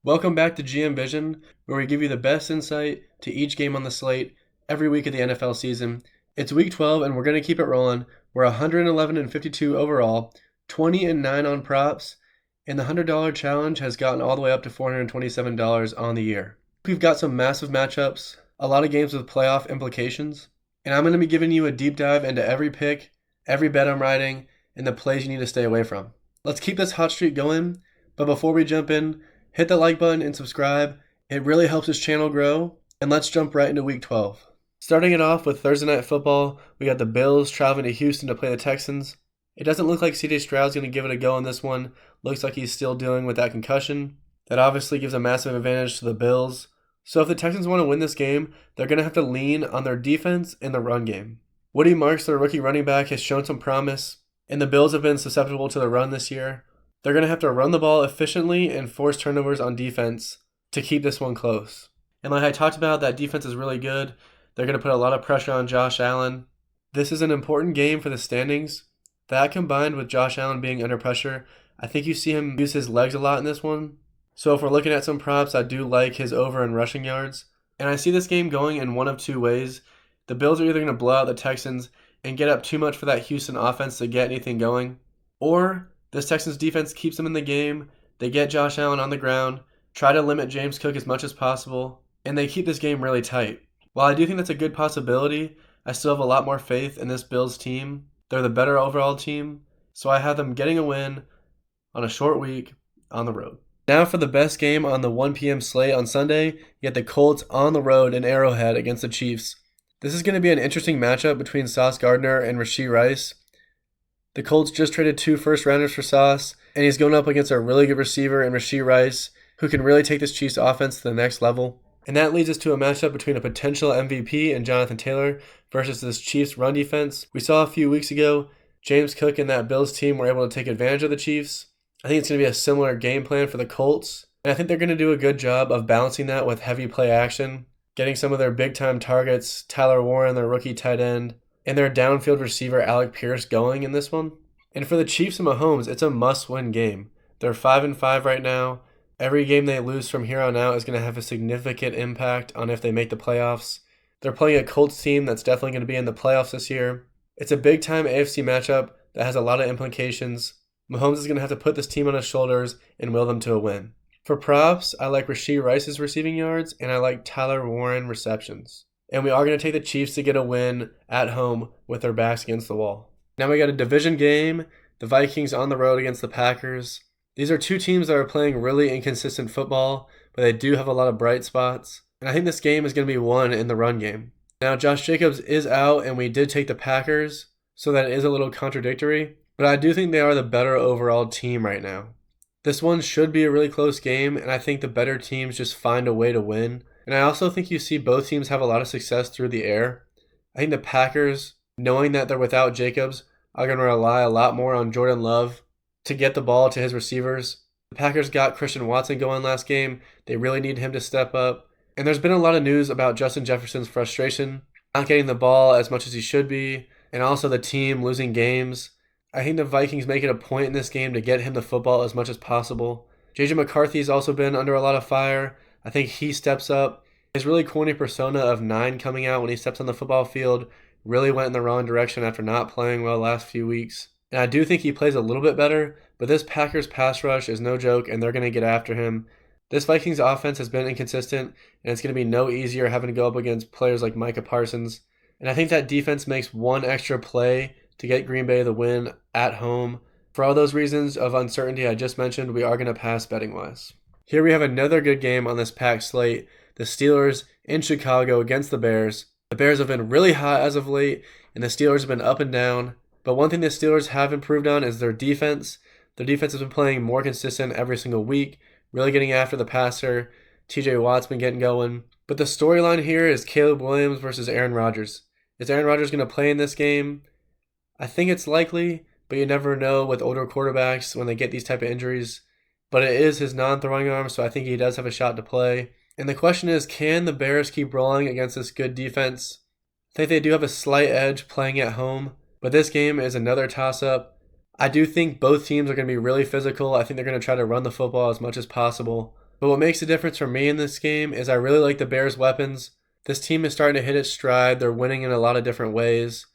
Welcome back to GM Vision, where we give you the best insight to each game on the slate every week of the NFL season. It's week 12, and we're going to keep it rolling. We're 111 and 52 overall, 20 and 9 on props, and the $100 challenge has gotten all the way up to $427 on the year. We've got some massive matchups, a lot of games with playoff implications, and I'm going to be giving you a deep dive into every pick, every bet I'm writing, and the plays you need to stay away from. Let's keep this hot streak going, but before we jump in, hit the like button and subscribe. It really helps this channel grow, and let's jump right into week 12. Starting it off with Thursday Night Football, we got the Bills traveling to Houston to play the Texans. It doesn't look like CJ Stroud's going to give it a go on this one. Looks like he's still dealing with that concussion. That obviously gives a massive advantage to the Bills. So if the Texans want to win this game, they're going to have to lean on their defense and the run game. Woody Marks, their rookie running back, has shown some promise, and the Bills have been susceptible to the run this year. They're going to have to run the ball efficiently and force turnovers on defense to keep this one close. And like I talked about, that defense is really good. They're going to put a lot of pressure on Josh Allen. This is an important game for the standings. That combined with Josh Allen being under pressure, I think you see him use his legs a lot in this one. So if we're looking at some props, I do like his over in rushing yards. And I see this game going in one of two ways. The Bills are either going to blow out the Texans and get up too much for that Houston offense to get anything going, or this Texans defense keeps them in the game, they get Josh Allen on the ground, try to limit James Cook as much as possible, and they keep this game really tight. While I do think that's a good possibility, I still have a lot more faith in this Bills team. They're the better overall team, so I have them getting a win on a short week on the road. Now for the best game on the 1 p.m. slate on Sunday, you get the Colts on the road in Arrowhead against the Chiefs. This is going to be an interesting matchup between Sauce Gardner and Rashee Rice. The Colts just traded 2 first-rounders for Sauce, and he's going up against a really good receiver in Rashee Rice, who can really take this Chiefs offense to the next level. And that leads us to a matchup between a potential MVP and Jonathan Taylor versus this Chiefs run defense. We saw a few weeks ago, James Cook and that Bills team were able to take advantage of the Chiefs. I think it's going to be a similar game plan for the Colts, and I think they're going to do a good job of balancing that with heavy play action, getting some of their big-time targets, Tyler Warren, their rookie tight end, and their downfield receiver Alec Pierce going in this one. And for the Chiefs and Mahomes, it's a must-win game. They're 5-5 right now. Every game they lose from here on out is going to have a significant impact on if they make the playoffs. They're playing a Colts team that's definitely going to be in the playoffs this year. It's a big-time AFC matchup that has a lot of implications. Mahomes is going to have to put this team on his shoulders and will them to a win. For props, I like Rashee Rice's receiving yards, and I like Tyler Warren receptions. And we are going to take the Chiefs to get a win at home with their backs against the wall. Now we got a division game, the Vikings on the road against the Packers. These are two teams that are playing really inconsistent football, but they do have a lot of bright spots. And I think this game is going to be won in the run game. Now Josh Jacobs is out, and we did take the Packers, so that is a little contradictory. But I do think they are the better overall team right now. This one should be a really close game, and I think the better teams just find a way to win. And I also think you see both teams have a lot of success through the air. I think the Packers, knowing that they're without Jacobs, are going to rely a lot more on Jordan Love to get the ball to his receivers. The Packers got Christian Watson going last game. They really need him to step up. And there's been a lot of news about Justin Jefferson's frustration, not getting the ball as much as he should be, and also the team losing games. I think the Vikings make it a point in this game to get him the football as much as possible. J.J. McCarthy's also been under a lot of fire. I think he steps up. His really corny persona of 9 coming out when he steps on the football field really went in the wrong direction after not playing well last few weeks. And I do think he plays a little bit better, but this Packers pass rush is no joke, and they're going to get after him. This Vikings offense has been inconsistent, and it's going to be no easier having to go up against players like Micah Parsons. And I think that defense makes one extra play to get Green Bay the win at home. For all those reasons of uncertainty I just mentioned, we are going to pass betting-wise. Here we have another good game on this packed slate. The Steelers in Chicago against the Bears. The Bears have been really hot as of late, and the Steelers have been up and down. But one thing the Steelers have improved on is their defense. Their defense has been playing more consistent every single week, really getting after the passer. TJ Watt's been getting going. But the storyline here is Caleb Williams versus Aaron Rodgers. Is Aaron Rodgers going to play in this game? I think it's likely, but you never know with older quarterbacks when they get these type of injuries. But it is his non-throwing arm, so I think he does have a shot to play. And the question is, can the Bears keep rolling against this good defense? I think they do have a slight edge playing at home, but this game is another toss-up. I do think both teams are going to be really physical. I think they're going to try to run the football as much as possible. But what makes the difference for me in this game is I really like the Bears' weapons. This team is starting to hit its stride. They're winning in a lot of different ways.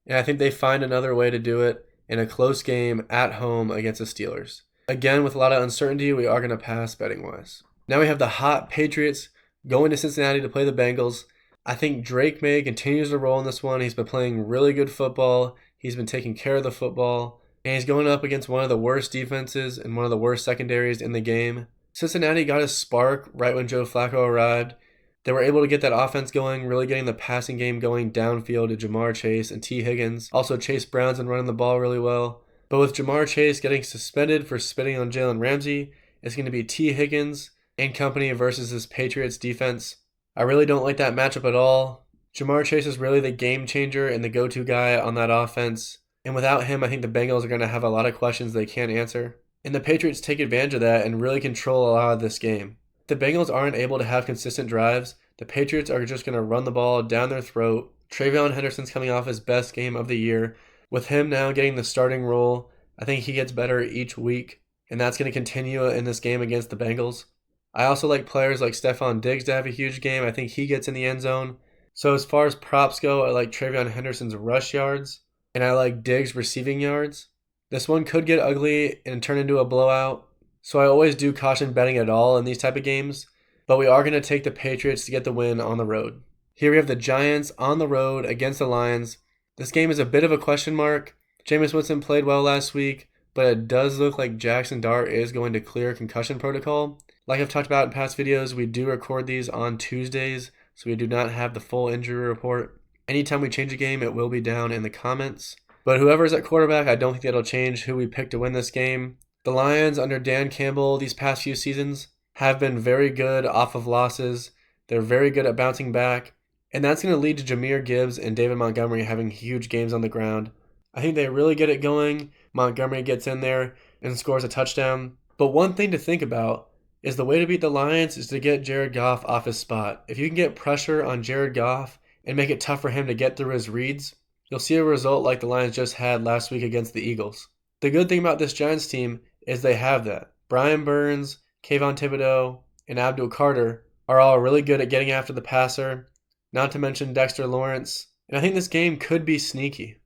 And I think they find another way to do it in a close game at home against the Steelers. Again, with a lot of uncertainty, we are going to pass betting-wise. Now we have the hot Patriots going to Cincinnati to play the Bengals. I think Drake May continues to roll in this one. He's been playing really good football. He's been taking care of the football. And he's going up against one of the worst defenses and one of the worst secondaries in the game. Cincinnati got a spark right when Joe Flacco arrived. They were able to get that offense going, really getting the passing game going downfield to Jamar Chase and T. Higgins. Also, Chase Brown's been running the ball really well. But with Jamar Chase getting suspended for spitting on Jalen Ramsey, it's going to be T. Higgins and company versus this Patriots defense. I really don't like that matchup at all. Jamar Chase is really the game changer and the go-to guy on that offense. And without him, I think the Bengals are going to have a lot of questions they can't answer. And the Patriots take advantage of that and really control a lot of this game. If the Bengals aren't able to have consistent drives, the Patriots are just going to run the ball down their throat. Travion Henderson's coming off his best game of the year. With him now getting the starting role, I think he gets better each week. And that's going to continue in this game against the Bengals. I also like players like Stephon Diggs to have a huge game. I think he gets in the end zone. So as far as props go, I like Travion Henderson's rush yards. And I like Diggs' receiving yards. This one could get ugly and turn into a blowout. So I always do caution betting at all in these type of games. But we are going to take the Patriots to get the win on the road. Here we have the Giants on the road against the Lions. This game is a bit of a question mark. Jameis Winston played well last week, but it does look like Jackson Dart is going to clear concussion protocol. Like I've talked about in past videos, we do record these on Tuesdays, so we do not have the full injury report. Anytime we change a game, it will be down in the comments. But whoever's at quarterback, I don't think that'll change who we pick to win this game. The Lions under Dan Campbell these past few seasons have been very good off of losses. They're very good at bouncing back. And that's going to lead to Jahmyr Gibbs and David Montgomery having huge games on the ground. I think they really get it going. Montgomery gets in there and scores a touchdown. But one thing to think about is the way to beat the Lions is to get Jared Goff off his spot. If you can get pressure on Jared Goff and make it tough for him to get through his reads, you'll see a result like the Lions just had last week against the Eagles. The good thing about this Giants team is they have that. Brian Burns, Kayvon Thibodeau, and Abdul Carter are all really good at getting after the passer, not to mention Dexter Lawrence. And I think this game could be sneaky.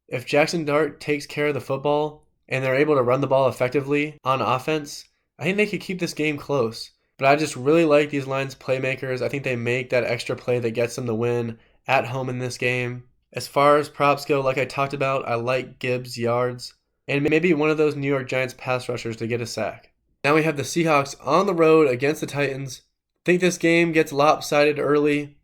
If Jackson Dart takes care of the football and they're able to run the ball effectively on offense, I think they could keep this game close. But I just really like these Lions playmakers. I think they make that extra play that gets them the win at home in this game. As far as props go, like I talked about, I like Gibbs' yards and maybe one of those New York Giants pass rushers to get a sack. Now we have the Seahawks on the road against the Titans. I think this game gets lopsided early.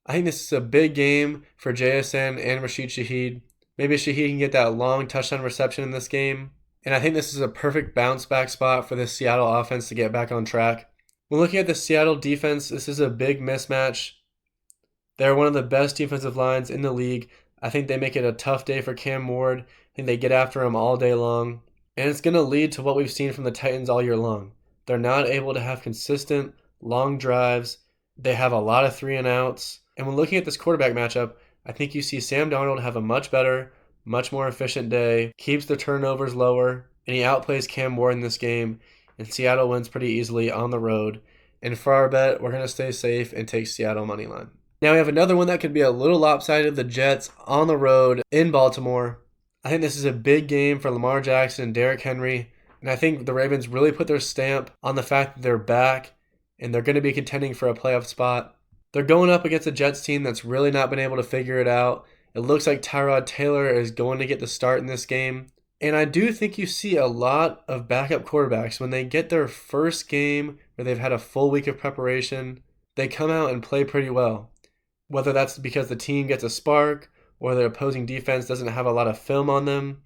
I think this is a big game for JSN and Rashid Shaheed. Maybe Shaheed can get that long touchdown reception in this game. And I think this is a perfect bounce back spot for the Seattle offense to get back on track. When looking at the Seattle defense, this is a big mismatch. They're one of the best defensive lines in the league. I think they make it a tough day for Cam Ward. I think they get after him all day long. And it's going to lead to what we've seen from the Titans all year long. They're not able to have consistent, long drives. They have a lot of 3-and-outs. And when looking at this quarterback matchup, I think you see Sam Darnold have a much better, much more efficient day, keeps the turnovers lower, and he outplays Cam Ward in this game. And Seattle wins pretty easily on the road. And for our bet, we're going to stay safe and take Seattle money line. Now we have another one that could be a little lopsided, the Jets on the road in Baltimore. I think this is a big game for Lamar Jackson and Derrick Henry. And I think the Ravens really put their stamp on the fact that they're back and they're going to be contending for a playoff spot. They're going up against a Jets team that's really not been able to figure it out. It looks like Tyrod Taylor is going to get the start in this game. And I do think you see a lot of backup quarterbacks when they get their first game where they've had a full week of preparation, they come out and play pretty well. Whether that's because the team gets a spark or their opposing defense doesn't have a lot of film on them,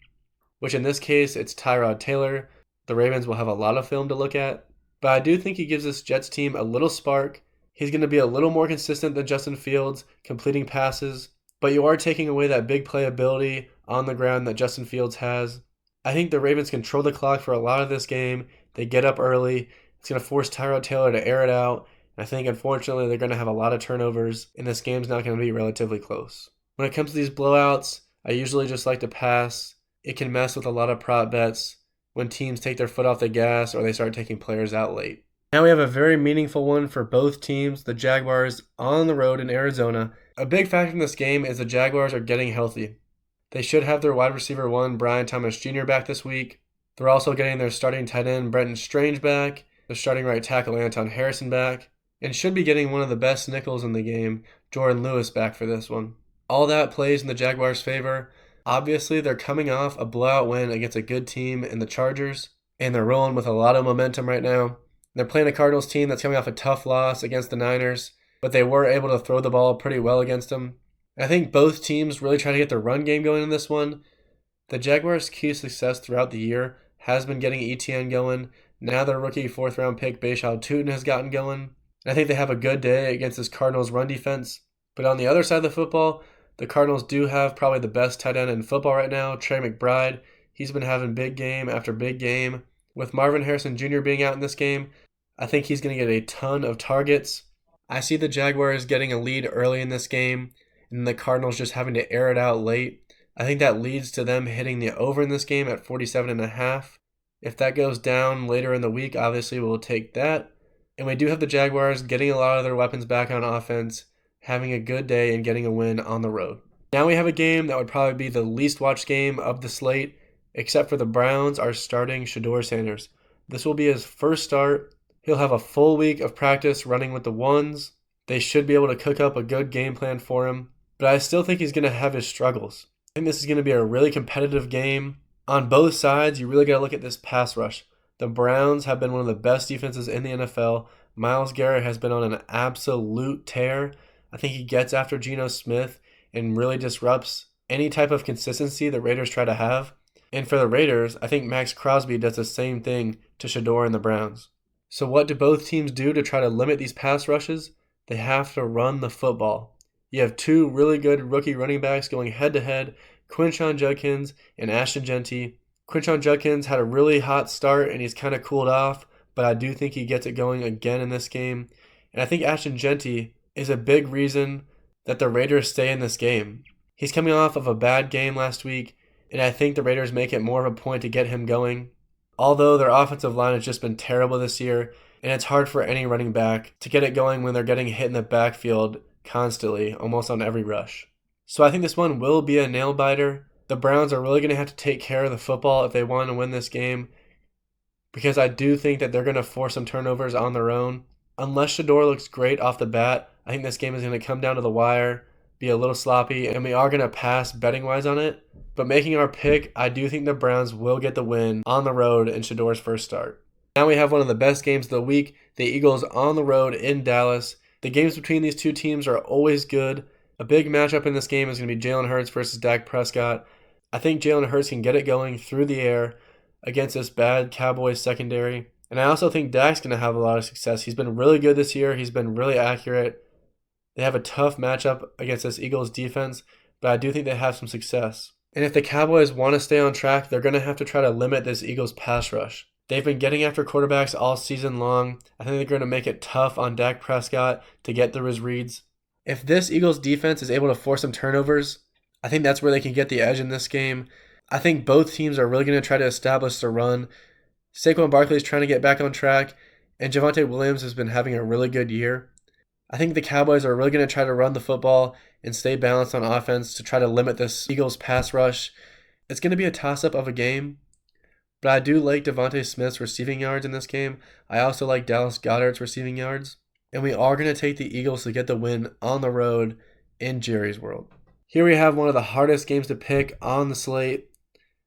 which in this case, it's Tyrod Taylor. The Ravens will have a lot of film to look at. But I do think he gives this Jets team a little spark. He's going to be a little more consistent than Justin Fields, completing passes. But you are taking away that big playability on the ground that Justin Fields has. I think the Ravens control the clock for a lot of this game. They get up early. It's going to force Tyrod Taylor to air it out. I think, unfortunately, they're going to have a lot of turnovers, and this game's not going to be relatively close. When it comes to these blowouts, I usually just like to pass. It can mess with a lot of prop bets when teams take their foot off the gas or they start taking players out late. Now we have a very meaningful one for both teams, the Jaguars on the road in Arizona. A big factor in this game is the Jaguars are getting healthy. They should have their wide receiver one, Brian Thomas Jr., back this week. They're also getting their starting tight end, Brenton Strange, back. Their starting right tackle, Anton Harrison, back. And should be getting one of the best nickels in the game, Jordan Lewis, back for this one. All that plays in the Jaguars' favor. Obviously, they're coming off a blowout win against a good team in the Chargers, and they're rolling with a lot of momentum right now. They're playing a Cardinals team that's coming off a tough loss against the Niners, but they were able to throw the ball pretty well against them. I think both teams really try to get their run game going in this one. The Jaguars' key to success throughout the year has been getting ETN going. Now their rookie fourth-round pick, Bayshal Tootin, has gotten going. And I think they have a good day against this Cardinals run defense. But on the other side of the football, the Cardinals do have probably the best tight end in football right now, Trey McBride. He's been having big game after big game. With Marvin Harrison Jr. being out in this game, I think he's going to get a ton of targets. I see the Jaguars getting a lead early in this game, and the Cardinals just having to air it out late. I think that leads to them hitting the over in this game at 47.5. If that goes down later in the week, obviously we'll take that. And we do have the Jaguars getting a lot of their weapons back on offense, having a good day, and getting a win on the road. Now we have a game that would probably be the least watched game of the slate, except for the Browns are starting Shedeur Sanders. This will be his first start. He'll have a full week of practice running with the ones. They should be able to cook up a good game plan for him, but I still think he's going to have his struggles. I think this is going to be a really competitive game. On both sides, you really got to look at this pass rush. The Browns have been one of the best defenses in the NFL. Myles Garrett has been on an absolute tear. I think he gets after Geno Smith and really disrupts any type of consistency the Raiders try to have. And for the Raiders, I think Max Crosby does the same thing to Shedeur and the Browns. So what do both teams do to try to limit these pass rushes? They have to run the football. You have two really good rookie running backs going head-to-head, Quinshon Judkins and Ashton Jeanty. Quinshon Judkins had a really hot start and he's kind of cooled off, but I do think he gets it going again in this game. And I think Ashton Jeanty is a big reason that the Raiders stay in this game. He's coming off of a bad game last week, and I think the Raiders make it more of a point to get him going. Although their offensive line has just been terrible this year, and it's hard for any running back to get it going when they're getting hit in the backfield constantly, almost on every rush. So I think this one will be a nail-biter. The Browns are really going to have to take care of the football if they want to win this game, because I do think that they're going to force some turnovers on their own. Unless Shedeur looks great off the bat, I think this game is going to come down to the wire, be a little sloppy, and we are going to pass betting-wise on it. But making our pick, I do think the Browns will get the win on the road in Shedeur's first start. Now we have one of the best games of the week, the Eagles on the road in Dallas. The games between these two teams are always good. A big matchup in this game is going to be Jalen Hurts versus Dak Prescott. I think Jalen Hurts can get it going through the air against this bad Cowboys secondary. And I also think Dak's going to have a lot of success. He's been really good this year. He's been really accurate. They have a tough matchup against this Eagles defense, but I do think they have some success. And if the Cowboys want to stay on track, they're going to have to try to limit this Eagles pass rush. They've been getting after quarterbacks all season long. I think they're going to make it tough on Dak Prescott to get through his reads. If this Eagles defense is able to force some turnovers, I think that's where they can get the edge in this game. I think both teams are really going to try to establish the run. Saquon Barkley is trying to get back on track, and Javonte Williams has been having a really good year. I think the Cowboys are really going to try to run the football and stay balanced on offense to try to limit this Eagles pass rush. It's going to be a toss-up of a game, but I do like Devontae Smith's receiving yards in this game. I also like Dallas Goedert's receiving yards, and we are going to take the Eagles to get the win on the road in Jerry's World. Here we have one of the hardest games to pick on the slate.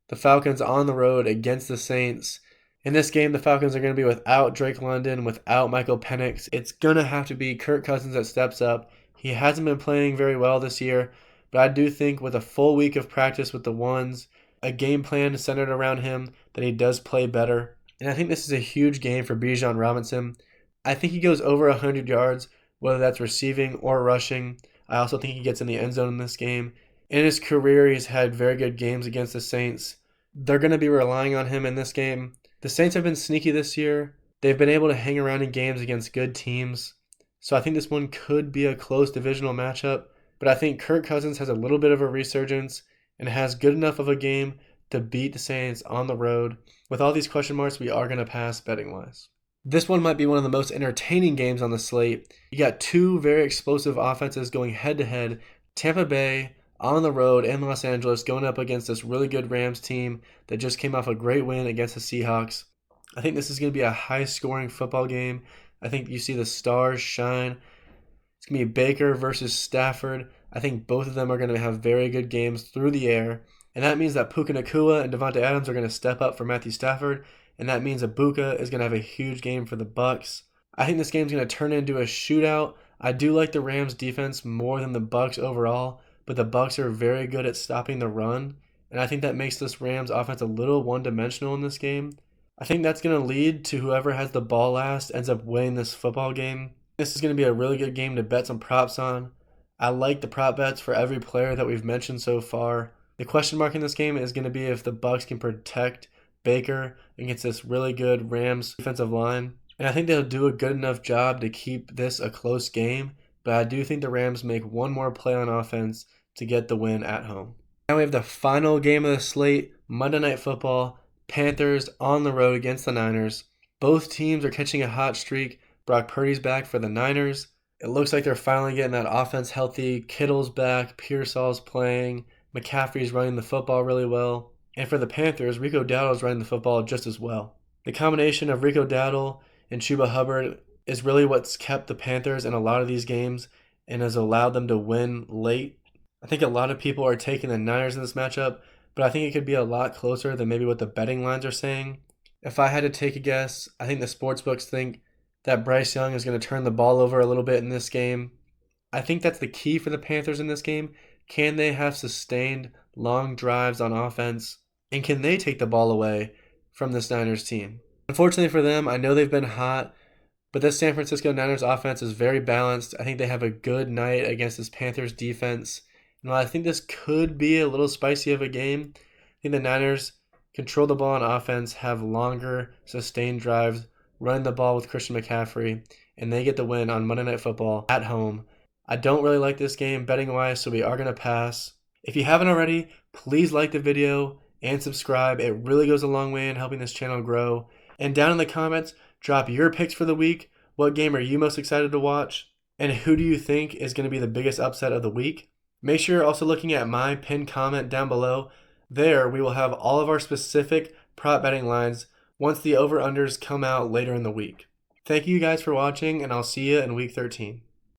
The Falcons on the road against the Saints. In this game, the Falcons are going to be without Drake London, without Michael Penix. It's going to have to be Kirk Cousins that steps up. He hasn't been playing very well this year, but I do think with a full week of practice with the ones, a game plan centered around him, that he does play better. And I think this is a huge game for Bijan Robinson. I think he goes over 100 yards, whether that's receiving or rushing. I also think he gets in the end zone in this game. In his career, he's had very good games against the Saints. They're going to be relying on him in this game. The Saints have been sneaky this year. They've been able to hang around in games against good teams. So I think this one could be a close divisional matchup. But I think Kirk Cousins has a little bit of a resurgence and has good enough of a game to beat the Saints on the road. With all these question marks, we are going to pass betting-wise. This one might be one of the most entertaining games on the slate. You got two very explosive offenses going head to head. Tampa Bay on the road in Los Angeles going up against this really good Rams team that just came off a great win against the Seahawks. I think this is going to be a high-scoring football game. I think you see the stars shine. It's going to be Baker versus Stafford. I think both of them are going to have very good games through the air. And that means that Puka Nacua and Devontae Adams are going to step up for Matthew Stafford. And that means Ibuka is going to have a huge game for the Bucs. I think this game's going to turn into a shootout. I do like the Rams defense more than the Bucs overall, but the Bucs are very good at stopping the run. And I think that makes this Rams offense a little one-dimensional in this game. I think that's going to lead to whoever has the ball last ends up winning this football game. This is going to be a really good game to bet some props on. I like the prop bets for every player that we've mentioned so far. The question mark in this game is going to be if the Bucs can protect Baker against this really good Rams defensive line. And I think they'll do a good enough job to keep this a close game, but I do think the Rams make one more play on offense to get the win at home. Now we have the final game of the slate, Monday Night Football, Panthers on the road against the Niners. Both teams are catching a hot streak. Brock Purdy's back for the Niners. It looks like they're finally getting that offense healthy. Kittle's back, Pearsall's playing, McCaffrey's running the football really well. And for the Panthers, Rico Dowdle's running the football just as well. The combination of Rico Dowdle and Chuba Hubbard is really what's kept the Panthers in a lot of these games and has allowed them to win late. I think a lot of people are taking the Niners in this matchup, but I think it could be a lot closer than maybe what the betting lines are saying. If I had to take a guess, I think the sportsbooks think that Bryce Young is going to turn the ball over a little bit in this game. I think that's the key for the Panthers in this game. Can they have sustained long drives on offense? And can they take the ball away from this Niners team? Unfortunately for them, I know they've been hot, but this San Francisco Niners offense is very balanced. I think they have a good night against this Panthers defense. And while I think this could be a little spicy of a game, I think the Niners control the ball on offense, have longer, sustained drives, run the ball with Christian McCaffrey, and they get the win on Monday Night Football at home. I don't really like this game betting-wise, so we are going to pass. If you haven't already, please like the video and subscribe. It really goes a long way in helping this channel grow. And down in the comments, drop your picks for the week. What game are you most excited to watch? And who do you think is going to be the biggest upset of the week? Make sure you're also looking at my pinned comment down below. There, we will have all of our specific prop betting lines once the over-unders come out later in the week. Thank you guys for watching, and I'll see you in Week 13.